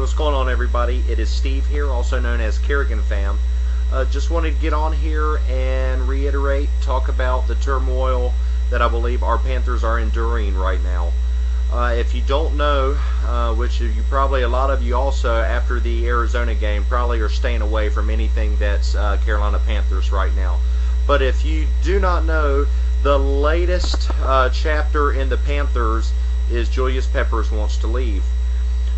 what's going on, everybody? It is Steve here, also known as Kerrigan Fam. Just wanted to get on here and reiterate, talk about the turmoil that I believe our Panthers are enduring right now. If you don't know, which you probably, a lot of you also, after the Arizona game, probably are staying away from anything that's Carolina Panthers right now. But if you do not know, the latest chapter in the Panthers is Julius Peppers wants to leave.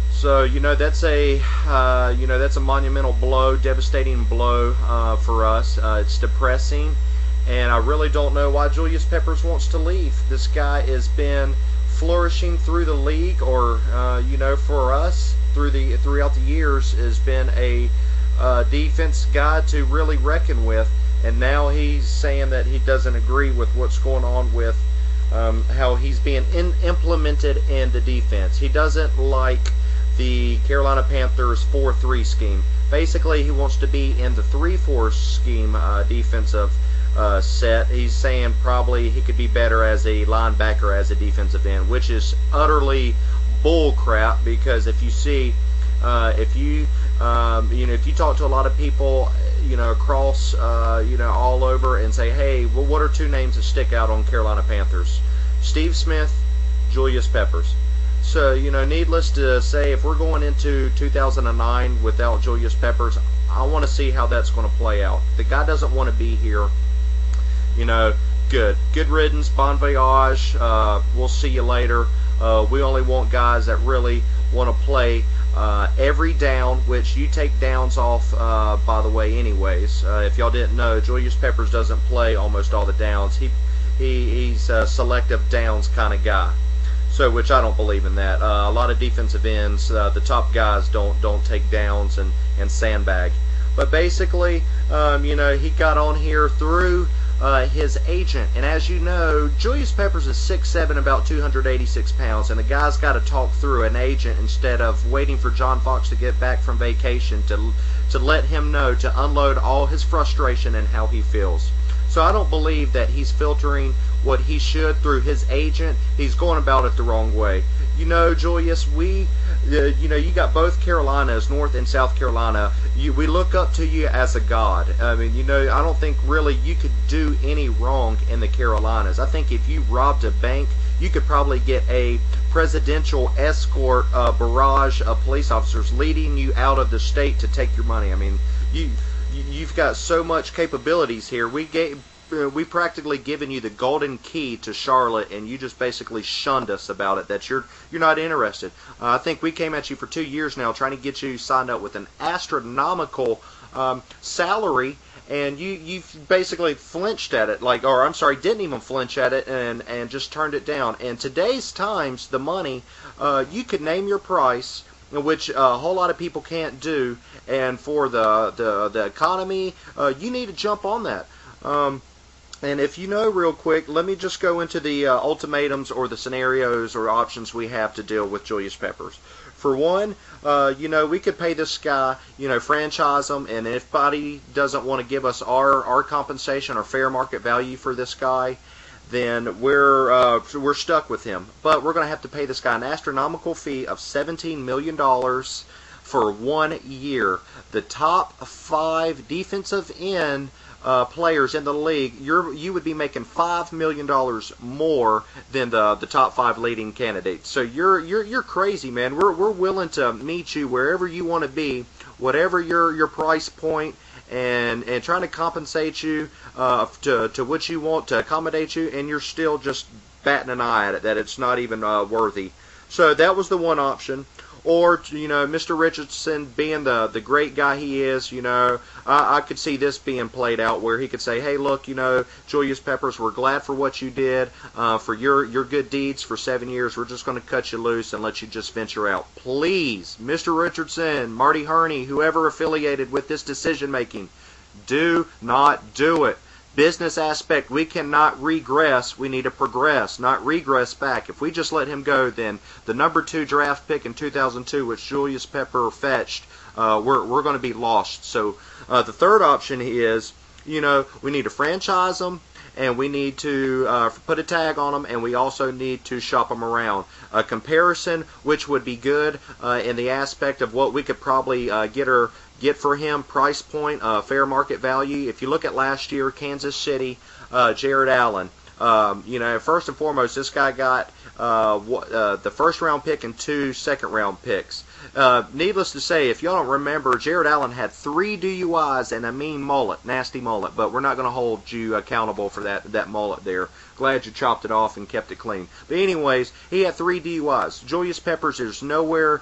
So that's a that's a monumental blow, devastating blow for us. It's depressing, and I really don't know why Julius Peppers wants to leave. This guy has been flourishing through the league, or for us throughout the years, has been a defense guy to really reckon with. And now he's saying that he doesn't agree with what's going on with how he's being implemented in the defense. He doesn't like the Carolina Panthers 4-3 scheme. Basically, he wants to be in the 3-4 scheme defensive set. He's saying probably he could be better as a linebacker, as a defensive end, which is utterly bull crap. Because if you see, if you talk to a lot of people, across, all over, and say, hey, well, what are two names that stick out on Carolina Panthers? Steve Smith, Julius Peppers. So, needless to say, if we're going into 2009 without Julius Peppers, I want to see how that's going to play out. The guy doesn't want to be here. Good riddance, bon voyage. We'll see you later. We only want guys that really want to play every down, which you take downs off, by the way, anyways. If y'all didn't know, Julius Peppers doesn't play almost all the downs. He's a selective downs kind of guy. So, which I don't believe in that. A lot of defensive ends, the top guys don't take downs and sandbag. But basically, he got on here through his agent. And as you know, Julius Peppers is 6'7", about 286 pounds. And the guy's got to talk through an agent instead of waiting for John Fox to get back from vacation to let him know, to unload all his frustration and how he feels. So I don't believe that he's filtering what he should through his agent. He's going about it the wrong way. Julius, you got both Carolinas, North and South Carolina. We look up to you as a god. I mean, I don't think really you could do any wrong in the Carolinas. I think if you robbed a bank, you could probably get a presidential escort barrage of police officers leading you out of the state to take your money. I mean, you've got so much capabilities here. We practically given you the golden key to Charlotte, and you just basically shunned us about it, that you're not interested. I think we came at you for 2 years now trying to get you signed up with an astronomical salary, and you've basically flinched at it, didn't even flinch at it, and just turned it down. And today's times, the money, you could name your price, which a whole lot of people can't do, and for the economy, you need to jump on that. And if real quick, let me just go into the ultimatums or the scenarios or options we have to deal with Julius Peppers. For one, we could pay this guy, franchise him, and if anybody doesn't want to give us our compensation or fair market value for this guy, then we're stuck with him. But we're going to have to pay this guy an astronomical fee of $17 million for 1 year. The top 5 defensive end players in the league, you would be making $5 million more than the top 5 leading candidates. So you're crazy, man. We're willing to meet you wherever you want to be, whatever your price point, and trying to compensate you to what you want, to accommodate you, and you're still just batting an eye at it, that it's not even worthy. So that was the one option. Or, Mr. Richardson being the great guy he is, I could see this being played out where he could say, hey, look, Julius Peppers, we're glad for what you did, for your good deeds for 7 years. We're just going to cut you loose and let you just venture out. Please, Mr. Richardson, Marty Herney, whoever affiliated with this decision-making, do not do it. Business aspect, we cannot regress. We need to progress, not regress back. If we just let him go, then the number 2 draft pick in 2002, which Julius Pepper fetched, we're going to be lost. So the third option is, we need to franchise him, and we need to put a tag on them, and we also need to shop them around. A comparison, which would be good in the aspect of what we could probably get for him, price point, fair market value. If you look at last year, Kansas City, Jared Allen. First and foremost, this guy got the first round pick and 2 second round picks. Needless to say, if y'all don't remember, Jared Allen had 3 DUIs and a mean mullet, nasty mullet, but we're not going to hold you accountable for that mullet there. Glad you chopped it off and kept it clean. But anyways, he had 3 DUIs. Julius Peppers is nowhere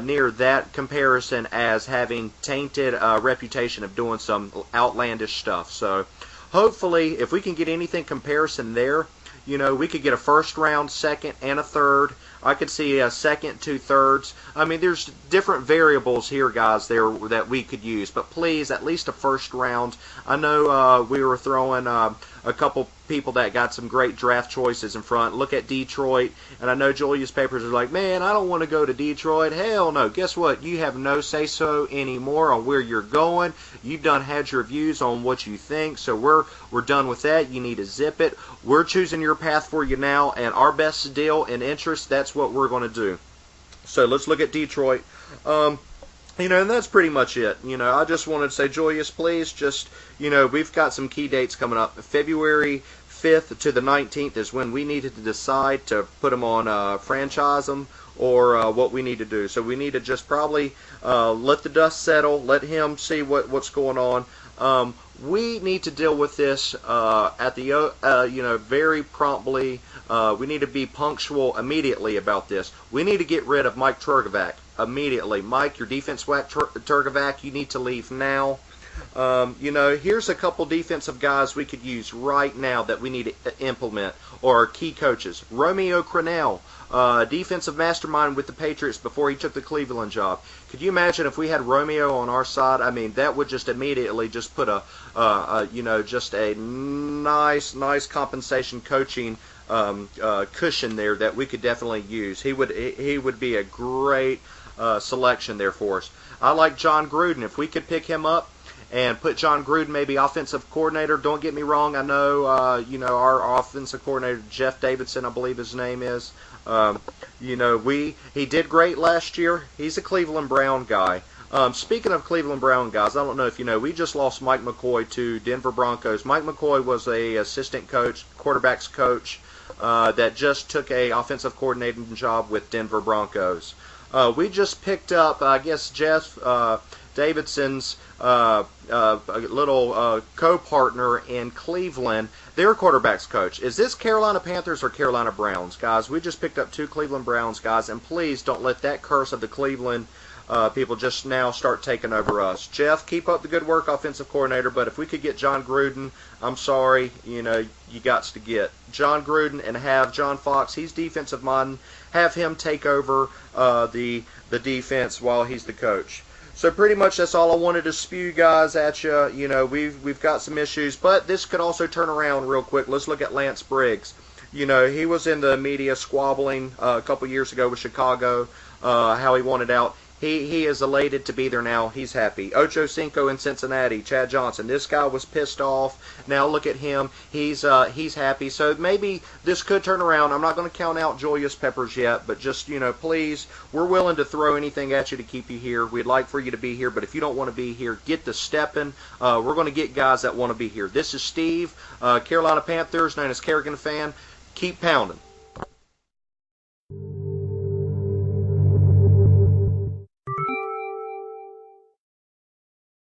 near that comparison as having tainted reputation of doing some outlandish stuff. So hopefully, if we can get anything comparison there, we could get a first round, second, and a third. I could see a second, 2 thirds. I mean, there's different variables here, guys, there that we could use. But please, at least a first round. I know we were throwing a couple people that got some great draft choices in front. Look at Detroit, and I know Julius Peppers is like, man, I don't want to go to Detroit. Hell no. Guess what? You have no say-so anymore on where you're going. You've done had your views on what you think, so we're done with that. You need to zip it. We're choosing your path for you now, and our best deal and interest, that's what we're going to do. So let's look at Detroit. And that's pretty much it. I just wanted to say, Julius, please just, we've got some key dates coming up. February 5th to the 19th is when we needed to decide to put them on franchise them or what we need to do. So we need to just probably let the dust settle, let him see what's going on. We need to deal with this at the very promptly. We need to be punctual immediately about this. We need to get rid of Mike Turgevac immediately. Mike, your defense whack Turgevac, you need to leave now. Here's a couple defensive guys we could use right now that we need to implement, or key coaches. Romeo Crennel, defensive mastermind with the Patriots before he took the Cleveland job. Could you imagine if we had Romeo on our side? I mean, that would just immediately just put just a nice compensation coaching cushion there that we could definitely use. He would be a great selection there for us. I like John Gruden. If we could pick him up and put John Gruden maybe offensive coordinator. Don't get me wrong. I know our offensive coordinator Jeff Davidson, I believe his name is. He did great last year. He's a Cleveland Brown guy. Speaking of Cleveland Brown guys, I don't know if you know, we just lost Mike McCoy to Denver Broncos. Mike McCoy was a assistant coach, quarterbacks coach, that just took a offensive coordinating job with Denver Broncos. We just picked up, I guess, Jeff Davidson's little co-partner in Cleveland, their quarterbacks coach. Is this Carolina Panthers or Carolina Browns, guys? We just picked up 2 Cleveland Browns, guys, and please don't let that curse of the Cleveland people just now start taking over us. Jeff, keep up the good work, offensive coordinator, but if we could get John Gruden, I'm sorry, you got to get John Gruden and have John Fox, he's defensive minded, have him take over the defense while he's the coach. So pretty much that's all I wanted to spew, guys, at you. We've got some issues, but this could also turn around real quick. Let's look at Lance Briggs. He was in the media squabbling a couple years ago with Chicago, how he wanted out. He is elated to be there now. He's happy. Ocho Cinco in Cincinnati, Chad Johnson. This guy was pissed off. Now look at him. He's happy. So maybe this could turn around. I'm not going to count out Julius Peppers yet, but just, please, we're willing to throw anything at you to keep you here. We'd like for you to be here, but if you don't want to be here, get the stepping. We're going to get guys that want to be here. This is Steve, Carolina Panthers, known as Kerrigan Fan. Keep pounding.